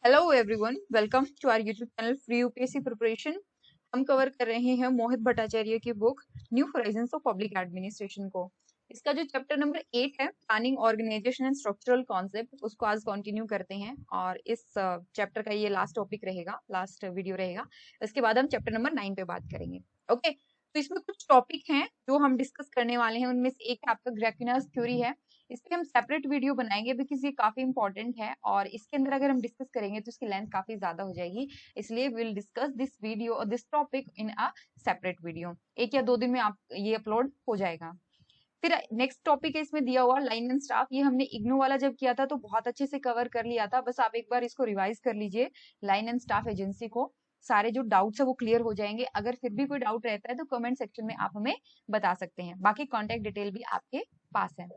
Hello everyone, welcome to our YouTube channel free UPSC preparation. हम cover कर रहे हैं मोहित भट्टाचार्य की book New Horizons of Public Administration को। इसका जो चैप्टर नंबर 8 है, planning, organisation and structural concept, उसको आज कंटिन्यू करते हैं और इस चैप्टर का ये लास्ट टॉपिक रहेगा, लास्ट वीडियो रहेगा। इसके बाद हम चैप्टर नंबर 9 पे बात करेंगे। ओके, तो इसमें कुछ टॉपिक हैं जो हम डिस्कस करने वाले हैं। उनमें से एक आपका ग्रेकिनास थ्योरी है। इस पे हम सेपरेट वीडियो बनाएंगे बिकॉज ये काफी इंपॉर्टेंट है और इसके अंदर अगर हम डिस्कस करेंगे तो इसकी लेंथ काफी ज्यादा हो जाएगी। इसलिए विल डिस्कस दिस वीडियो और this topic in a separate video. 1 या 2 दिन में आप ये अपलोड हो जाएगा। फिर नेक्स्ट टॉपिक है इसमें दिया हुआ लाइन एंड स्टाफ। ये हमने इग्नू वाला जब किया था तो बहुत अच्छे से कवर कर लिया था। बस आप एक बार इसको रिवाइज कर लीजिए, लाइन एंड स्टाफ एजेंसी को। सारे जो डाउट्स है वो क्लियर हो जाएंगे। अगर फिर भी कोई डाउट रहता है तो कमेंट सेक्शन में आप हमें बता सकते हैं। बाकी कॉन्टेक्ट डिटेल भी आपके पास है।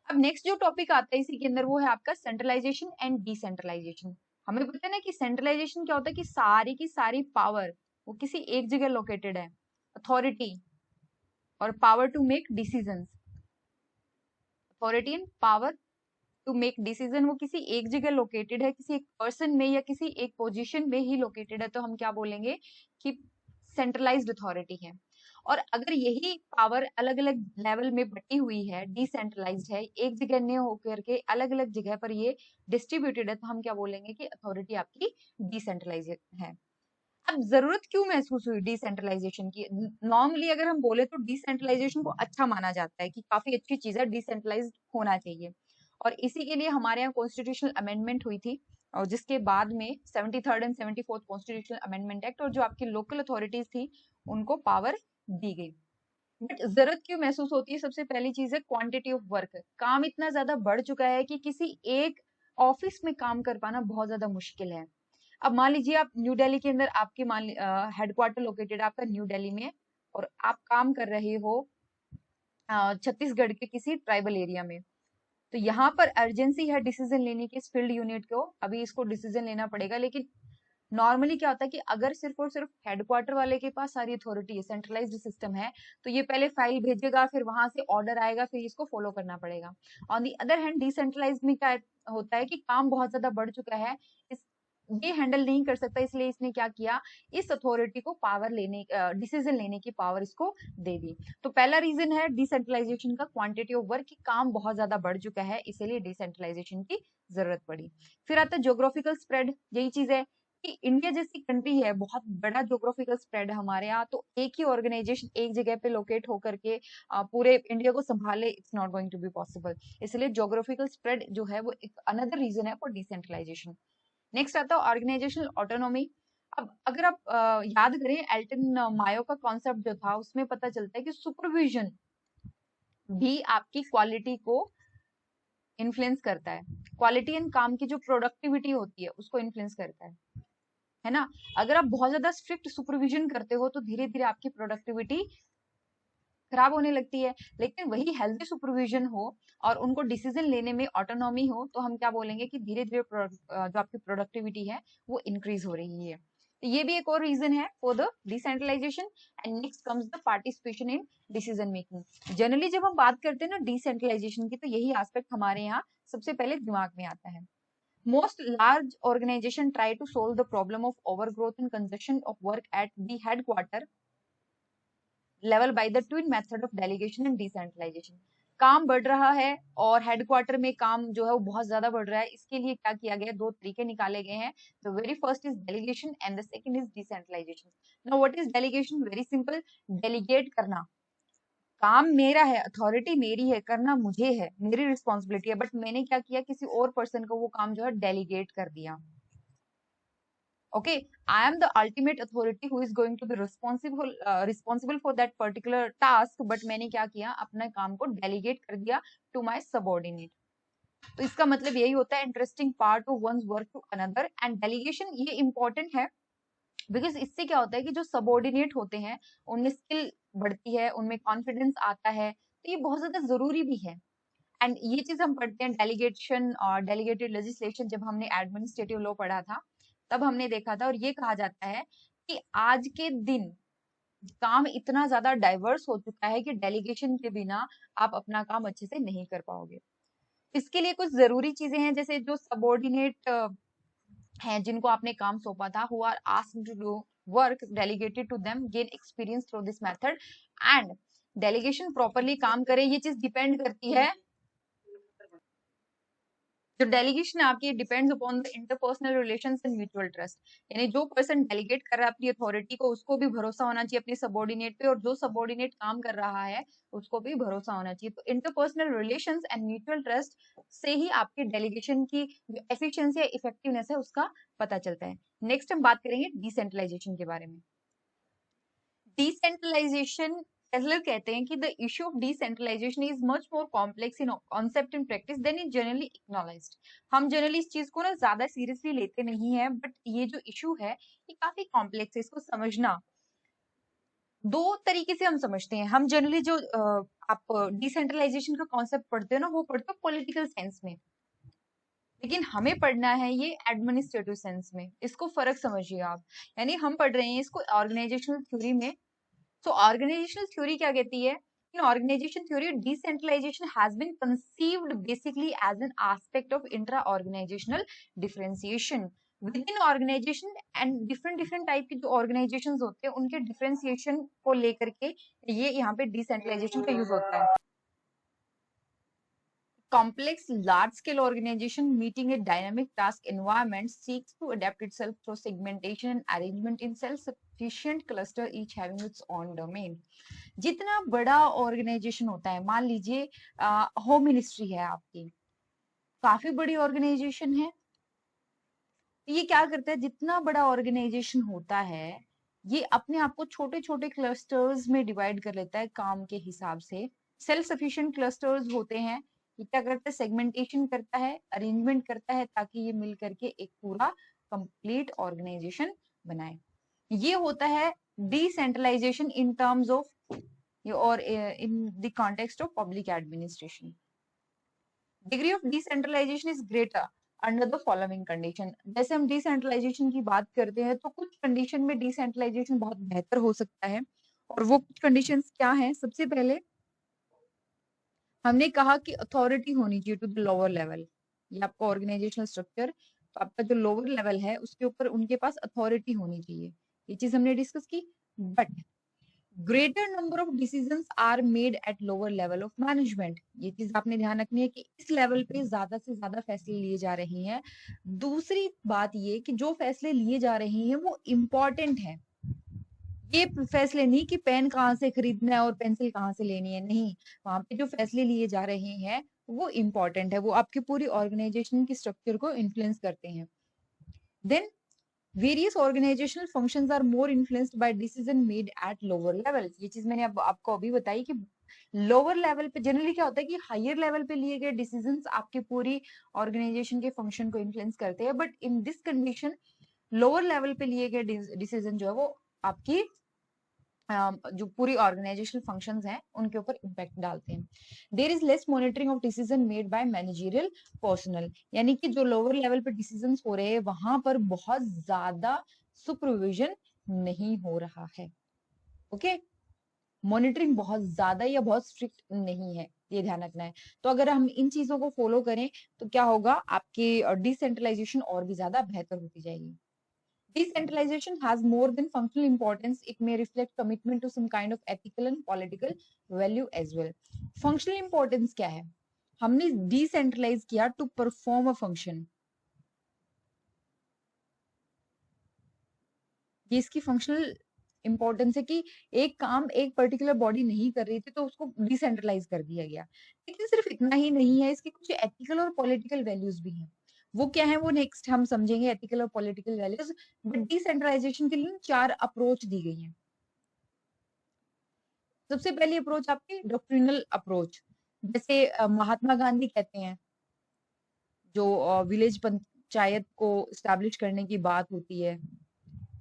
अब नेक्स्ट जो टॉपिक आता है इसी के अंदर वो है आपका सेंट्रलाइजेशन एंड डिसेंट्रलाइजेशन। हमें पता है ना कि सेंट्रलाइजेशन क्या होता है कि सारी की सारी पावर वो किसी एक जगह लोकेटेड है। अथॉरिटी और power to make decisions, authority and power to make decision वो किसी एक जगह लोकेटेड है, किसी एक पर्सन में या किसी एक पोजीशन में ही लोकेटेड है। तो हम क्या बोलेंगे कि सेंट्रलाइज्ड अथॉरिटी है। और अगर यही पावर अलग अलग लेवल में बटी हुई है, डिसेंट्रलाइज्ड है, एक जगह नहीं होकर के अलग अलग जगह पर ये डिस्ट्रीब्यूटेड है, तो हम क्या बोलेंगे कि अथॉरिटी आपकी डिसेंट्रलाइज है। अब जरूरत क्यों महसूस हुई डिसेंट्रलाइजेशन की? नॉर्मली अगर हम बोले तो डिसेंट्रलाइजेशन को अच्छा माना जाता है कि काफी अच्छी चीज है, डिसेंट्रलाइज होना चाहिए। और इसी के लिए हमारे यहाँ कॉन्स्टिट्यूशनल अमेंडमेंट हुई थी और जिसके बाद में 73rd and 74th constitutional amendment act और जो आपकी लोकल अथॉरिटीज थी उनको पावर दी गई। बट जरूरत क्यों महसूस होती है? सबसे पहली चीज है क्वांटिटी ऑफ वर्क। काम इतना ज्यादा बढ़ चुका है कि किसी एक ऑफिस में काम कर पाना बहुत ज्यादा मुश्किल है। अब मान लीजिए आप न्यू दिल्ली के अंदर आपके हेडक्वार्टर लोकेटेड आपका न्यू दिल्ली में है और आप काम कर रहे हो छत्तीसगढ़ के किसी ट्राइबल एरिया में। तो यहाँ पर अर्जेंसी है डिसीजन लेने की इस फील्ड यूनिट को, अभी इसको डिसीजन लेना पड़ेगा। लेकिन नॉर्मली क्या होता है कि अगर सिर्फ और सिर्फ हेडक्वार्टर वाले के पास सारी अथॉरिटी है, सेंट्रलाइज्ड सिस्टम है, तो ये पहले फाइल भेजेगा, फिर वहां से ऑर्डर आएगा, फिर इसको फॉलो करना पड़ेगा। On the other hand decentralise में क्या होता है कि काम बहुत ज्यादा बढ़ चुका है, इस ये हैंडल नहीं कर सकता, इसलिए इसने क्या किया, इस अथॉरिटी को पावर लेने, डिसीजन लेने की पावर इसको दे दी। तो पहला रीजन है डिसेंट्रलाइजेशन का, क्वांटिटी ऑफ वर्क, की काम बहुत ज्यादा बढ़ चुका है इसीलिए डिसेंट्रलाइजेशन की जरूरत पड़ी। फिर आता है ज्योग्राफिकल स्प्रेड। यही चीज है कि इंडिया जैसी कंट्री है, बहुत बड़ा ज्योग्राफिकल स्प्रेड है हमारे यहाँ, तो एक ही ऑर्गेनाइजेशन एक जगह पे लोकेट होकर के पूरे इंडिया को संभाले, it's not going to be possible. इसलिए ज्योग्राफिकल स्प्रेड जो है वो एक अनदर रीजन है फॉर डिसेंट्रलाइजेशन। नेक्स्ट आता है ऑर्गेनाइजेशनल ऑटोनॉमी। अब अगर आप याद करें एल्टन मायो का कॉन्सेप्ट जो था, उसमें पता चलता है कि सुपरविजन भी आपकी क्वालिटी को इन्फ्लुएंस करता है। क्वालिटी एंड काम की जो प्रोडक्टिविटी होती है उसको इन्फ्लुएंस करता है ना। अगर आप बहुत ज्यादा स्ट्रिक्ट सुपरविजन करते हो तो धीरे धीरे आपकी प्रोडक्टिविटी खराब होने लगती है। लेकिन वही हेल्दी सुपरविजन हो और उनको डिसीजन लेने में ऑटोनॉमी हो तो हम क्या बोलेंगे कि धीरे धीरे जो आपकी प्रोडक्टिविटी है वो इंक्रीज हो रही है। तो ये भी एक और रीजन है for the decentralisation. And next comes the participation in decision making. Generally जब हम बात करते हैं ना डिसेंट्रलाइजेशन की, तो यही एस्पेक्ट हमारे यहाँ सबसे पहले दिमाग में आता है। Most large organizations try to solve the problem of overgrowth and congestion of work at the headquarter level by the twin method of delegation and decentralization. काम बढ़ रहा है और हेडक्वार्टर में काम जो है वो बहुत ज्यादा बढ़ रहा है। इसके लिए क्या किया गया है, 2 तरीके निकाले गए हैं। The very first is delegation and the second is decentralisation. Now what is delegation? Very simple, delegate करना। काम मेरा है, अथॉरिटी मेरी है, करना मुझे है, मेरी रिस्पॉन्सिबिलिटी है, बट मैंने क्या किया, किसी और पर्सन को वो काम जो है डेलीगेट कर दिया। Okay, I am the ultimate authority who is going to be responsible for that particular task, but मैंने क्या किया, अपने काम को डेलीगेट कर दिया टू माई सबॉर्डिनेट। तो इसका मतलब यही होता है interesting part of one's work to another. And delegation ये इंपॉर्टेंट है बिकॉज इससे क्या होता है कि जो सबॉर्डिनेट होते हैं उनमें स्किल बढ़ती है, उनमें कॉन्फिडेंस आता है, तो ये बहुत ज्यादा जरूरी भी है। एंड ये चीज हम पढ़ते हैं डेलीगेशन और डेलीगेटेड लेजिस्लेशन, जब हमने एडमिनिस्ट्रेटिव लॉ पढ़ा था तब हमने देखा था। और ये कहा जाता है कि आज के दिन काम इतना ज्यादा डाइवर्स हो चुका है कि डेलीगेशन के बिना आप अपना काम अच्छे से नहीं कर पाओगे। इसके लिए कुछ जरूरी चीजें हैं, जैसे जो सबॉर्डिनेट हैं जिनको आपने काम सौंपा था, who are asked to do work delegated to them, gain experience through this method and delegation properly काम करे, ये चीज डिपेंड करती है, जो डेलीगेशन है आपकी depends upon the interpersonal relations and mutual trust. यानी जो पर्सन डेलीगेट कर रहा है अपनी अथॉरिटी को, उसको भी भरोसा होना चाहिए अपने सबॉर्डिनेट पे, और जो सबॉर्डिनेट काम कर रहा है उसको भी भरोसा होना चाहिए। तो interpersonal relations and mutual trust से ही आपकी डेलीगेशन की जो एफिशिएंसी या इफेक्टिवनेस है उसका पता चलता है। नेक्स्ट हम बात करेंगे डिसेंट्रलाइजेशन के बारे में। डिसेंट्रलाइजेशन, Kessler कहते हैं कि the issue of decentralization is much more complex in concept and practice than is generally acknowledged। हम जनरली इस चीज को ना ज्यादा सीरियसली लेते नहीं है, बट ये जो इशू है ये काफी कॉम्प्लेक्स है। इसको समझना दो तरीके से हम समझते हैं। हम जनरली जो आप डिसेंट्रलाइजेशन का कॉन्सेप्ट पढ़ते हो ना, वो पढ़ते हो पॉलिटिकल सेंस में, लेकिन हमें पढ़ना है ये एडमिनिस्ट्रेटिव सेंस में। इसको फर्क समझिए आप। यानी हम पढ़ रहे हैं इसको ऑर्गेनाइजेशनल थ्योरी में। तो ऑर्गेनाइजेशनल थ्योरी क्या कहती है? In organization theory, decentralization has been conceived basically as an aspect of intra-organizational differentiation within organization and different type के जो organizations होते हैं उनके differentiation को लेकर के ये यहाँ पे decentralization का use होता है। Complex large-scale organization meeting a dynamic task environment seeks to adapt itself through segmentation and arrangement in self-sufficient cluster, each having its own domain। जितना बड़ा ऑर्गेनाइजेशन होता है, मान लीजिए होम मिनिस्ट्री है आपकी, काफी बड़ी ऑर्गेनाइजेशन है। ये क्या करता है, जितना बड़ा ऑर्गेनाइजेशन होता है ये अपने आप को छोटे छोटे क्लस्टर्स में डिवाइड कर लेता है काम के हिसाब से। सेल्फ सफिशिएंट क्लस्टर्स होते हैं। ये क्या करता है, सेगमेंटेशन करता है, अरेंजमेंट करता है ताकि ये मिल करके एक पूरा कंप्लीट ऑर्गेनाइजेशन बनाए। ये होता है decentralisation in terms of or in the context of public administration। degree of decentralization is greater under the following condition। जैसे हम डिसेंट्रलाइजेशन की बात करते हैं तो कुछ कंडीशन में डिसेंट्रलाइजेशन बहुत बेहतर हो सकता है, और वो कुछ कंडीशंस क्या हैं? सबसे पहले हमने कहा कि अथॉरिटी होनी चाहिए टू द लोअर लेवल। ये आपका ऑर्गेनाइजेशनल स्ट्रक्चर, तो आपका जो लोअर लेवल है उसके ऊपर उनके पास अथॉरिटी होनी चाहिए, ये चीज हमने डिस्कस की। But greater number of decisions are made at lower level of management. ये चीज आपने ध्यान रखनी है कि इस लेवल पे ज्यादा से ज्यादा फैसले लिए जा रहे हैं। दूसरी बात ये कि जो फैसले लिए जा रहे हैं वो इम्पोर्टेंट है। ये फैसले नहीं कि पेन कहाँ से खरीदना है और पेंसिल कहाँ से लेनी है, नहीं, वहां पे जो फैसले लिए जा रहे हैं वो इम्पोर्टेंट है, वो आपकी पूरी ऑर्गेनाइजेशन की स्ट्रक्चर को इन्फ्लुएंस करते हैं। Then various organizational functions are more influenced by decision made at lower levels। ये चीज मैंने आपको अभी बताई कि लोअर लेवल पे जनरली क्या होता है कि हायर लेवल पे लिए गए डिसीजंस आपके पूरी ऑर्गेनाइजेशन के फंक्शन को इन्फ्लुएंस करते हैं, but in this condition lower level पे लिए गए डिसीजन जो है वो आपकी जो पूरी ऑर्गेनाइजेशनल फंक्शंस हैं उनके ऊपर इम्पैक्ट डालते हैं। There is less monitoring of decision made by managerial personnel. यानी कि जो लोअर लेवल पे डिसीजंस हो रहे हैं वहां पर बहुत ज्यादा सुपरविजन नहीं हो रहा है। ओके, मॉनिटरिंग बहुत ज्यादा या बहुत स्ट्रिक्ट नहीं है, ये ध्यान रखना है। तो अगर हम इन चीजों को फॉलो करें तो क्या होगा, आपकी डिसेंट्रलाइजेशन और भी ज्यादा बेहतर होती जाएगी। Decentralization has more than functional importance. It may reflect commitment to some kind of ethical and political value as well। Functional importance क्या है? हमने decentralize किया to perform a function। ये इसकी functional importance है कि एक काम एक पर्टिकुलर बॉडी नहीं कर रही थी तो उसको डिसेंट्रलाइज कर दिया गया। लेकिन सिर्फ इतना ही नहीं है, इसके कुछ एथिकल और पॉलिटिकल वैल्यूज भी हैं। वो क्या है वो नेक्स्ट हम समझेंगे, एथिकल और पॉलिटिकल वैल्यूज। बट डिसेंट्रलाइजेशन के लिए 4 अप्रोच दी गई हैं। सबसे पहली अप्रोच आपकी डॉक्ट्रिनल अप्रोच, जैसे महात्मा गांधी कहते हैं, जो विलेज पंचायत को स्टैब्लिश करने की बात होती है,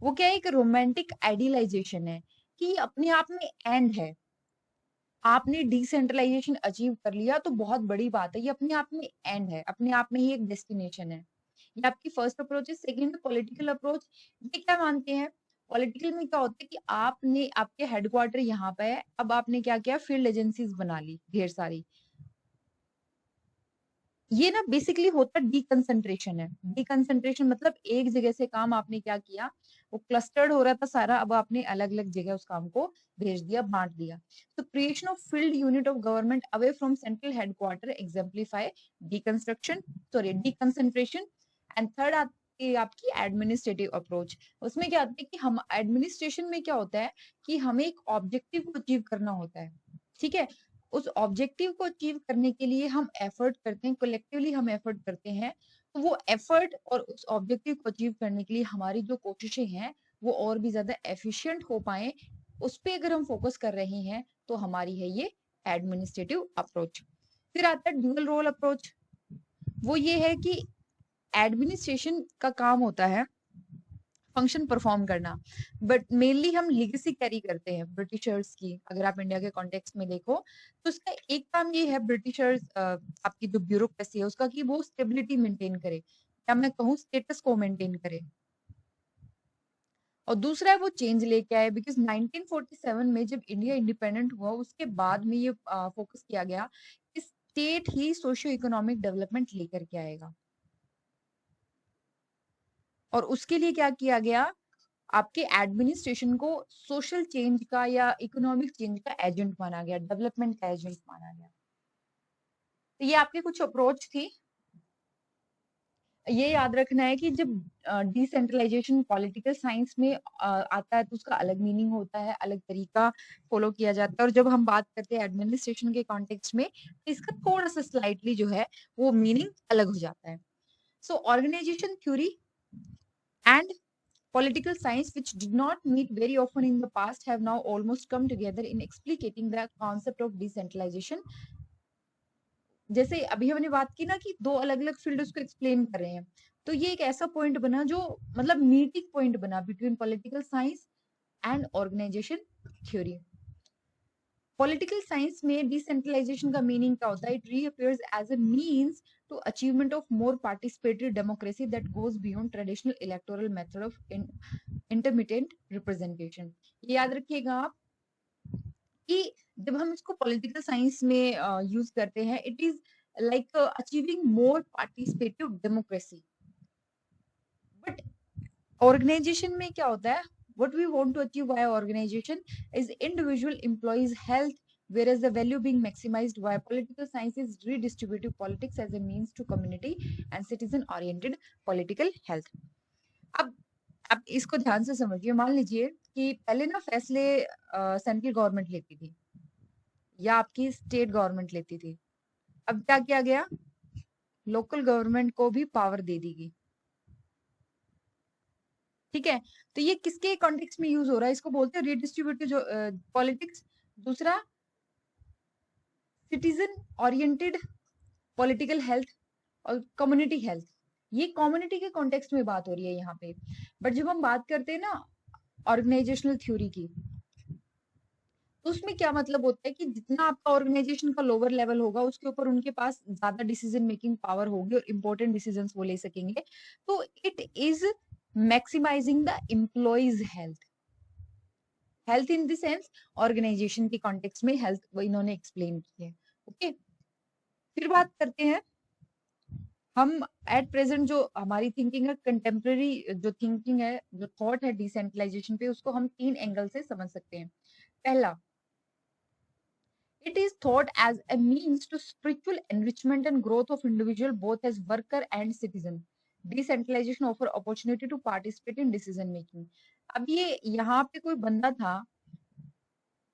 वो क्या है, एक रोमांटिक आइडियलाइजेशन है कि ये अपने आप में एंड है। आपने डिसेंट्रलाइजेशन अचीव कर लिया तो बहुत बड़ी बात है, ये अपने आप में एंड है, अपने आप में ही एक डेस्टिनेशन है। ये आपकी फर्स्ट अप्रोच है। सेकंड पॉलिटिकल अप्रोच, ये क्या मानते हैं, पॉलिटिकल में क्या होता है कि आपने आपके हेडक्वार्टर यहाँ पे है, अब आपने क्या किया, फील्ड एजेंसीज बना ली ढेर सारी। ये ना बेसिकली होता डिकंसंट्रेशन है। डिकंसंट्रेशन मतलब एक जगह से काम आपने क्या किया, वो क्लस्टर्ड हो रहा था सारा, अब आपने अलग अलग जगह उस काम को भेज दिया, बांट दिया। तो creation of field unit of government away from central headquarter exemplify deconstruction, sorry deconcentration. And third आती है आपकी एडमिनिस्ट्रेटिव अप्रोच। उसमें क्या होता है कि हम एडमिनिस्ट्रेशन में क्या होता है कि हमें एक ऑब्जेक्टिव को अचीव करना होता है, ठीक है। उस ऑब्जेक्टिव को अचीव करने के लिए हम एफर्ट करते हैं, कलेक्टिवली हम एफर्ट करते हैं। तो वो एफर्ट और उस ऑब्जेक्टिव को अचीव करने के लिए हमारी जो कोशिशें हैं वो और भी ज्यादा एफिशिएंट हो पाए, उस पे अगर हम फोकस कर रहे हैं तो हमारी है ये एडमिनिस्ट्रेटिव अप्रोच। फिर आता है ड्यूअल रोल अप्रोच। वो ये है कि एडमिनिस्ट्रेशन का काम होता है फंक्शन परफॉर्म करना, बट मेनली हम लीगेसी कैरी करते हैं ब्रिटिशर्स की। अगर आप इंडिया के कॉन्टेक्स्ट में देखो तो उसका एक काम ये है ब्रिटिशर्स, आपकी जो ब्यूरोक्रेसी है उसका, कि वो स्टेबिलिटी मेंटेन करे, या मैं कहूँ स्टेटस को मेंटेन करे। और दूसरा है वो चेंज लेके आए, बिकॉज 1947 में जब इंडिया इंडिपेंडेंट हुआ उसके बाद में ये फोकस किया गया कि स्टेट ही सोशियो इकोनॉमिक डेवलपमेंट लेकर के आएगा। और उसके लिए क्या किया गया, आपके एडमिनिस्ट्रेशन को सोशल चेंज का या इकोनॉमिक चेंज का एजेंट माना गया, डेवलपमेंट का एजेंट माना गया। तो ये आपकी कुछ अप्रोच थी। ये याद रखना है कि जब डिसेंट्रलाइजेशन पॉलिटिकल साइंस में आता है तो उसका अलग मीनिंग होता है, अलग तरीका फॉलो किया जाता है। और जब हम बात करते हैं एडमिनिस्ट्रेशन के कॉन्टेक्स्ट में तो इसका थोड़ा सा स्लाइटली जो है वो मीनिंग अलग हो जाता है। So organization theory and political science, which did not meet very often in the past, have now almost come together in explicating the concept of decentralization. जैसे अभी हमने बात की ना कि दो अलग अलग फील्ड उसको एक्सप्लेन कर रहे हैं, तो ये एक ऐसा पॉइंट बना जो मतलब मीटिंग पॉइंट बना between political science and organization theory. Political science में डिसेंट्रलाइजेशन का मीनिंग क्या होता है, it reappears as a means to achievement of more participatory democracy that goes beyond traditional electoral method of intermittent representation. ये याद रखिएगा आप कि जब हम इसको पॉलिटिकल साइंस में यूज करते हैं, it is like achieving more participative democracy. But organisation में क्या होता है, what we want to achieve via organization is individual employees health, whereas the value being maximized via political science is redistributive politics as a means to community and citizen oriented political health। अब आप इसको ध्यान से समझिए। मान लीजिए कि पहले ना फैसले सेंट्रल गवर्नमेंट लेती थी या आपकी स्टेट गवर्नमेंट लेती थी, अब क्या किया गया, लोकल गवर्नमेंट को भी पावर दे दी गई, ठीक है। तो ये किसके कॉन्टेक्स्ट में यूज हो रहा है, इसको बोलते हैं रिडिस्ट्रीब्यूटिव जो पॉलिटिक्स। दूसरा सिटीजन ओरिएंटेड पॉलिटिकल हेल्थ और कम्युनिटी हेल्थ, ये कम्युनिटी के कॉन्टेक्स्ट में बात हो रही है यहाँ पे। बट जब हम बात करते हैं ना ऑर्गेनाइजेशनल थ्योरी की, तो उसमें क्या मतलब होता है कि जितना आपका ऑर्गेनाइजेशन का लोअर लेवल होगा उसके ऊपर उनके पास ज्यादा डिसीजन मेकिंग पावर होगी और इंपॉर्टेंट डिसीजंस वो ले सकेंगे। तो it is maximising the employees health, health in the sense organisation के कॉन्टेक्स्ट में हेल्थ वो इन्होंने एक्सप्लेन की है। ओके, फिर बात करते हैं हम एट प्रेजेंट जो हमारी थिंकिंग है, कंटेम्प्रेरी जो थिंकिंग है, जो थॉट है डिसेंट्रलाइजेशन पे, उसको हम 3 एंगल से समझ सकते हैं। पहला, it is thought as a means to spiritual enrichment and growth of individual both as worker and citizen. Decentralization offer opportunity to participate in decision making. अब ये यहाँ पे कोई बंदा था,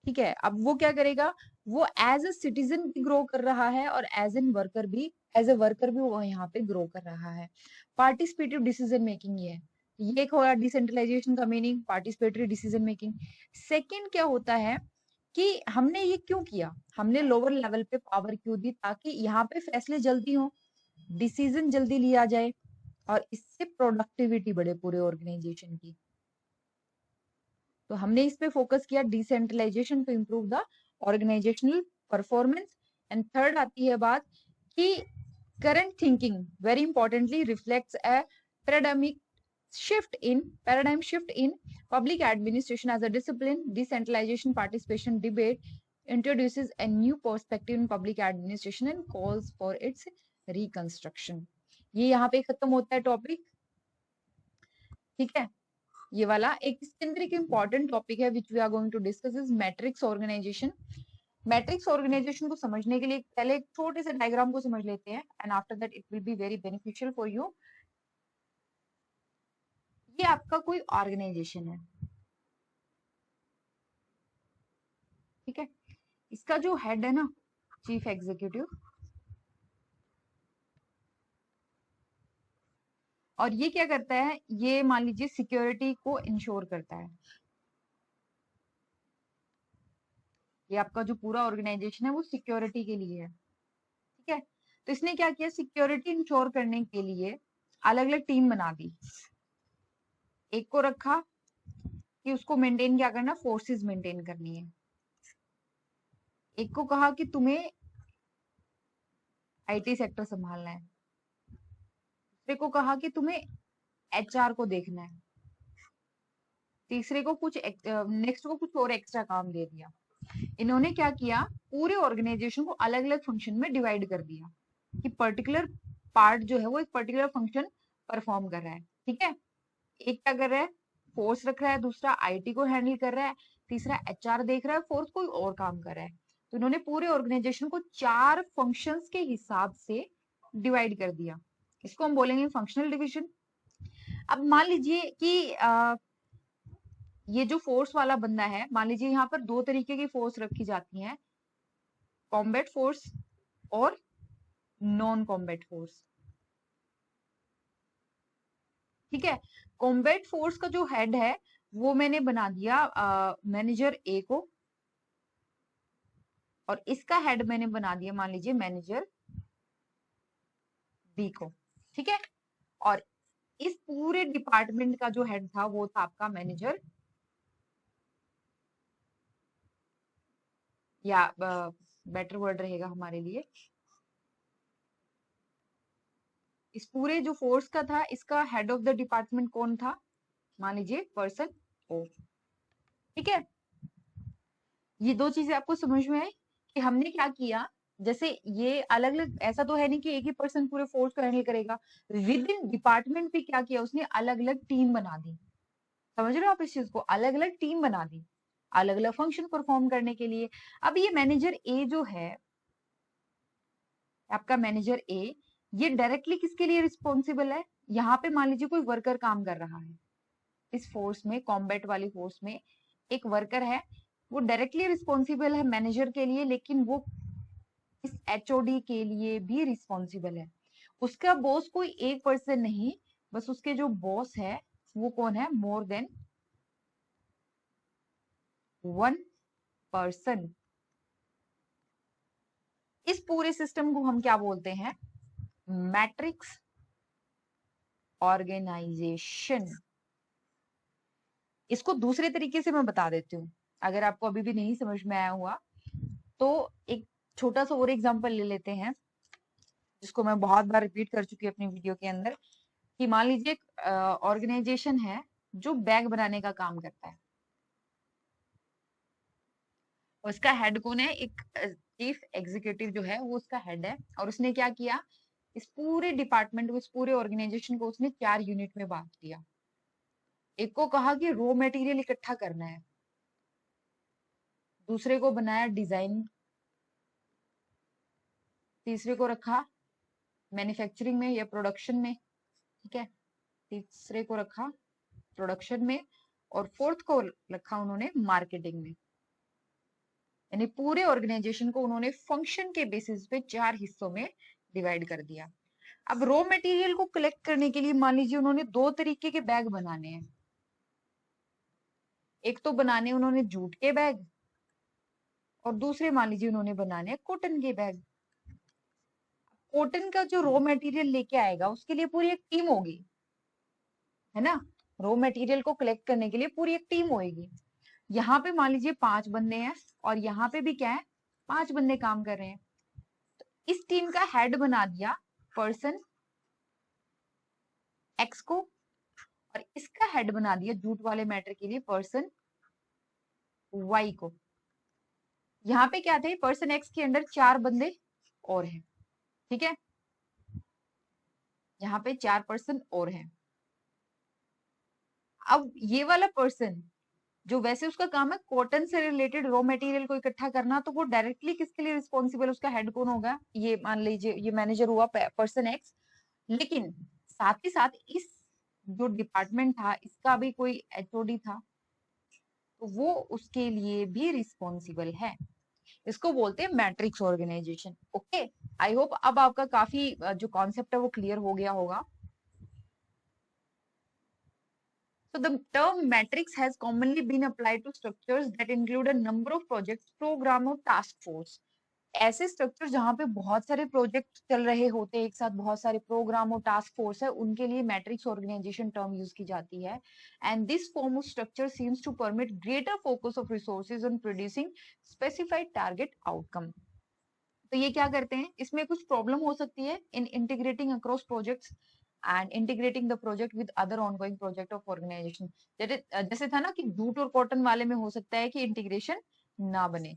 ठीक है, अब वो क्या करेगा, वो एज अ सिटीजन भी ग्रो कर रहा है और एज एन वर्कर भी, एज ए वर्कर भी वो यहाँ पे ग्रो कर रहा है। पार्टिसिपेटिव डिसीजन मेकिंग ये एक होगा डिसेंट्रलाइजेशन का meaning, participatory decision making. Second क्या होता है कि हमने ये क्यों किया, हमने लोअर लेवल पे पावर क्यों दी, ताकि यहाँ पे फैसले जल्दी हो, डिसीजन जल्दी लिया जाए और इससे प्रोडक्टिविटी बढ़े पूरे ऑर्गेनाइजेशन की। तो हमने इस पे फोकस किया, decentralization to improve the organizational performance. And third आती है बात कि current thinking very importantly reflects a paradigmatic paradigm shift in public administration as a discipline. Decentralization participation debate introduces a new perspective in public administration and calls for its reconstruction. ये यहाँ पे खत्म होता है टॉपिक, ठीक है। ये वाला एक इसके अंदर एक इंपॉर्टेंट टॉपिक है which we are going to discuss is matrix organisation. Matrix organisation को समझने के लिए पहले एक छोटे से डायग्राम को समझ लेते हैं and after that it will be very beneficial for you. ये आपका कोई ऑर्गेनाइजेशन है, ठीक है। इसका जो हेड है ना, चीफ एग्जीक्यूटिव, और ये क्या करता है, ये मान लीजिए सिक्योरिटी को इंश्योर करता है। ये आपका जो पूरा ऑर्गेनाइजेशन है वो सिक्योरिटी के लिए है, ठीक है। तो इसने क्या किया, सिक्योरिटी इंश्योर करने के लिए अलग अलग टीम बना दी। एक को रखा कि उसको मेंटेन क्या करना, फोर्सेस मेंटेन करनी है। एक को कहा कि तुम्हें आईटी सेक्टर संभालना है। दूसरे को कहा कि तुम्हें एचआर को देखना है। तीसरे को कुछ नेक्स्ट को कुछ और एक्स्ट्रा काम दे दिया। इन्होंने क्या किया, पूरे ऑर्गेनाइजेशन को अलग अलग फंक्शन में डिवाइड कर दिया कि पर्टिकुलर पार्ट जो है वो एक पर्टिकुलर फंक्शन परफॉर्म कर रहा है, ठीक है। एक क्या कर रहा है, फोर्स रख रहा है, दूसरा आईटी को हैंडल कर रहा है, तीसरा एचआर देख रहा है, फोर्थ कोई और काम कर रहा है। तो इन्होंने पूरे ऑर्गेनाइजेशन को 4 फंक्शंस के हिसाब से डिवाइड कर दिया। इसको हम बोलेंगे फंक्शनल डिवीजन। अब मान लीजिए कि ये जो फोर्स वाला बंदा है, मान लीजिए यहाँ पर 2 तरीके की फोर्स रखी जाती हैं, कॉम्बैट फोर्स और नॉन कॉम्बैट फोर्स, ठीक है। कॉम्बैट फोर्स का जो हेड है वो मैंने बना दिया मैनेजर ए को, और इसका हेड मैंने बना दिया मान लीजिए मैनेजर बी को, ठीक है। और इस पूरे डिपार्टमेंट का जो हेड था वो था आपका मैनेजर, या बेटर वर्ड रहेगा हमारे लिए, इस पूरे जो फोर्स का था इसका हेड ऑफ द डिपार्टमेंट कौन था, मान लीजिए पर्सन ओ, ठीक है। ये 2 चीजें आपको समझ में आई कि हमने क्या किया। जैसे ये अलग अलग, ऐसा तो है नहीं कि एक ही पर्सन पूरे फोर्स को हैंडल करेगा, विद इन डिपार्टमेंट भी क्या किया उसने, अलग अलग टीम बना दी। समझ रहे हो आप इस चीज को, अलग अलग टीम बना दी अलग अलग फंक्शन परफॉर्म करने के लिए। अब ये मैनेजर ए जो है आपका, मैनेजर ए, ये डायरेक्टली किसके लिए रिस्पॉन्सिबल है, यहाँ पे मान लीजिए कोई वर्कर काम कर रहा है इस फोर्स में, कॉम्बैट वाली फोर्स में एक वर्कर है, वो डायरेक्टली रिस्पॉन्सिबल है मैनेजर के लिए, लेकिन वो इस एचओडी के लिए भी रिस्पॉन्सिबल है। उसका बॉस कोई एक पर्सन नहीं, बस उसके जो बॉस है वो कौन है, मोर देन 1 पर्सन। इस पूरे सिस्टम को हम क्या बोलते हैं, मैट्रिक्स ऑर्गेनाइजेशन। इसको दूसरे तरीके से मैं बता देती हूँ, अगर आपको अभी भी नहीं समझ में आया हुआ तो एक छोटा सा और एग्जांपल ले लेते हैं, जिसको मैं बहुत बार रिपीट कर चुकी हूँ अपनी वीडियो के अंदर, कि मान लीजिए एक ऑर्गेनाइजेशन है जो बैग बनाने का काम करता है, और इसका हेड कौन है, एक चीफ एग्जीक्यूटिव जो है वो उसका हेड है। और उसने क्या किया, इस पूरे डिपार्टमेंट को, इस पूरे ऑर्गेनाइजेशन को उसने 4 यूनिट में बांट दिया। एक को कहा कि रॉ मटेरियल इकट्ठा करना है, दूसरे को बनाया डिजाइन, तीसरे को रखा मैन्युफैक्चरिंग में या प्रोडक्शन में, ठीक है, तीसरे को रखा प्रोडक्शन में, और फोर्थ को रखा उन्होंने मार्केटिंग में। यानी पूरे ऑर्गेनाइजेशन को उन्होंने फंक्शन के बेसिस पे 4 हिस्सों में डिवाइड कर दिया। अब रॉ मटेरियल को कलेक्ट करने के लिए मान लीजिए उन्होंने 2 तरीके के बैग बनाने हैं। एक तो बनाने उन्होंने जूट के बैग, और दूसरे मान लीजिए उन्होंने बनाने कॉटन के बैग। कॉटन का जो रॉ मटेरियल लेके आएगा उसके लिए पूरी एक टीम होगी, है ना। रॉ मटेरियल को कलेक्ट करने के लिए पूरी एक टीम होगी। यहाँ पे मान लीजिए 5 बंदे हैं, और यहाँ पे भी क्या है, 5 बंदे काम कर रहे हैं। तो इस टीम का हेड बना दिया पर्सन एक्स को, और इसका हेड बना दिया जूट वाले मैटर के लिए पर्सन वाई को। यहाँ पे क्या थे, पर्सन एक्स के अंडर 4 बंदे और हैं, ठीक है। यहाँ पे 4 पर्सन और हैं। अब ये वाला पर्सन जो वैसे उसका काम है कॉटन से रिलेटेड रॉ मटेरियल को इकट्ठा करना, तो वो डायरेक्टली किसके लिए रिस्पॉन्सिबल, उसका हेड कौन होगा? ये मान लीजिए ये मैनेजर हुआ पर्सन एक्स। लेकिन साथ ही साथ इस जो डिपार्टमेंट था इसका भी कोई एचओडी था, तो वो उसके लिए भी रिस्पॉन्सिबल है। इसको बोलते हैं matrix organisation. Okay, I hope अब आपका काफी जो कॉन्सेप्ट है वो क्लियर हो गया होगा। So the term matrix has commonly been applied to structures that include a number of projects, program और task force. ऐसे स्ट्रक्चर जहां पे बहुत सारे प्रोजेक्ट चल रहे होते हैं एक साथ, बहुत सारे प्रोग्राम और टास्क फोर्स है, उनके लिए मैट्रिक्स ऑर्गेनाइजेशन टर्म यूज की जाती है। And this form of structure seems to permit greater focus of resources on producing specified target outcome. तो ये क्या करते हैं, इसमें कुछ प्रॉब्लम हो सकती है in integrating across projects and integrating the project with other ongoing project of organization. जैसे था ना कि जूट और कॉटन वाले में हो सकता है कि इंटीग्रेशन ना बने।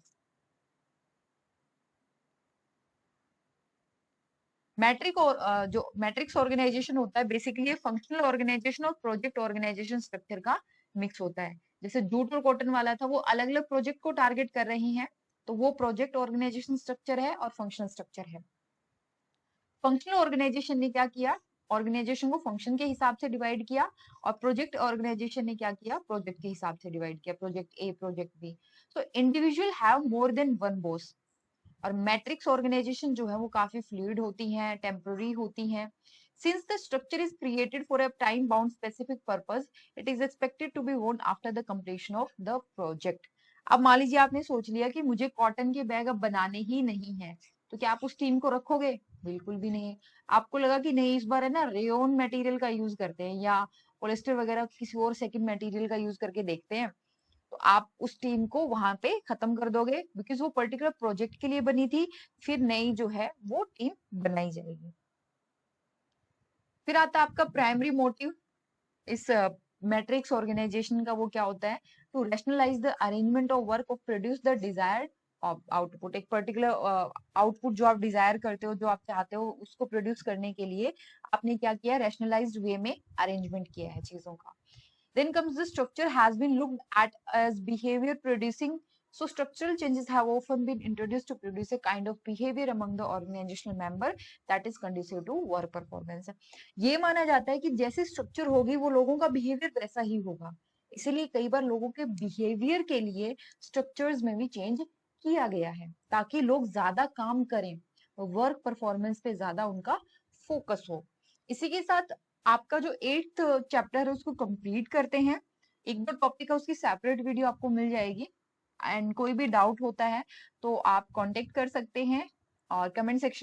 मैट्रिक और जो मैट्रिक्स ऑर्गेनाइजेशन होता है बेसिकली फंक्शनल ऑर्गेनाइजेशन और प्रोजेक्ट ऑर्गेनाइजेशन स्ट्रक्चर का मिक्स होता है। जैसे जूट और कॉटन वाला था वो अलग अलग प्रोजेक्ट को टारगेट कर रही हैं, तो वो प्रोजेक्ट ऑर्गेनाइजेशन स्ट्रक्चर है और फंक्शनल स्ट्रक्चर है। फंक्शनल ऑर्गेनाइजेशन ने क्या किया, ऑर्गेनाइजेशन को फंक्शन के हिसाब से डिवाइड किया, और प्रोजेक्ट ऑर्गेनाइजेशन ने क्या किया, प्रोजेक्ट के हिसाब से डिवाइड किया, project A project B. So individual have more than one boss. और मैट्रिक्स ऑर्गेनाइजेशन जो है वो काफी फ्लूइड होती हैं, टेम्पररी होती हैं। Since the structure is created for a time bound specific purpose, it is expected to be worn after the completion of the project. अब मान लीजिए आपने सोच लिया कि मुझे कॉटन के बैग अब बनाने ही नहीं है, तो क्या आप उस टीम को रखोगे? बिल्कुल भी नहीं। आपको लगा कि नहीं इस बार है ना रेयन मटेरियल का यूज करते हैं या पॉलिस्टर वगैरह किसी और सेकंड मटेरियल का यूज करके देखते हैं, तो आप उस टीम को वहां पे खत्म कर दोगे, बिकॉज वो पर्टिकुलर प्रोजेक्ट के लिए बनी थी। फिर नई जो है वो टीम बनाई जाएगी। फिर आता है आपका प्राइमरी मोटिव इस मैट्रिक्स ऑर्गेनाइजेशन का, वो क्या होता है? To rationalise the arrangement of work और प्रोड्यूस द डिजायर्ड आउटपुट। एक पर्टिकुलर आउटपुट जो आप डिजायर करते हो, जो आप चाहते हो, उसको प्रोड्यूस करने के लिए आपने क्या किया, रैशनलाइज्ड वे में अरेंजमेंट किया है चीजों का। Then comes the structure has been looked at as behavior producing. So structural changes have often been introduced to produce a kind of behavior among the organizational member that is conducive to work performance. ये माना जाता है कि जैसे structure होगी वो लोगों का बिहेवियर वैसा ही होगा, इसीलिए कई बार लोगों के बिहेवियर के लिए स्ट्रक्चर्स में भी चेंज किया गया है ताकि लोग ज्यादा काम करें, वर्क परफॉर्मेंस पे ज्यादा उनका फोकस हो। इसी के साथ आपका जो 8th चैप्टर है उसको कंप्लीट करते हैं। एक दो टॉपिक है उसकी सेपरेट वीडियो आपको मिल जाएगी। एंड कोई भी डाउट होता है तो आप कांटेक्ट कर सकते हैं और कमेंट सेक्शन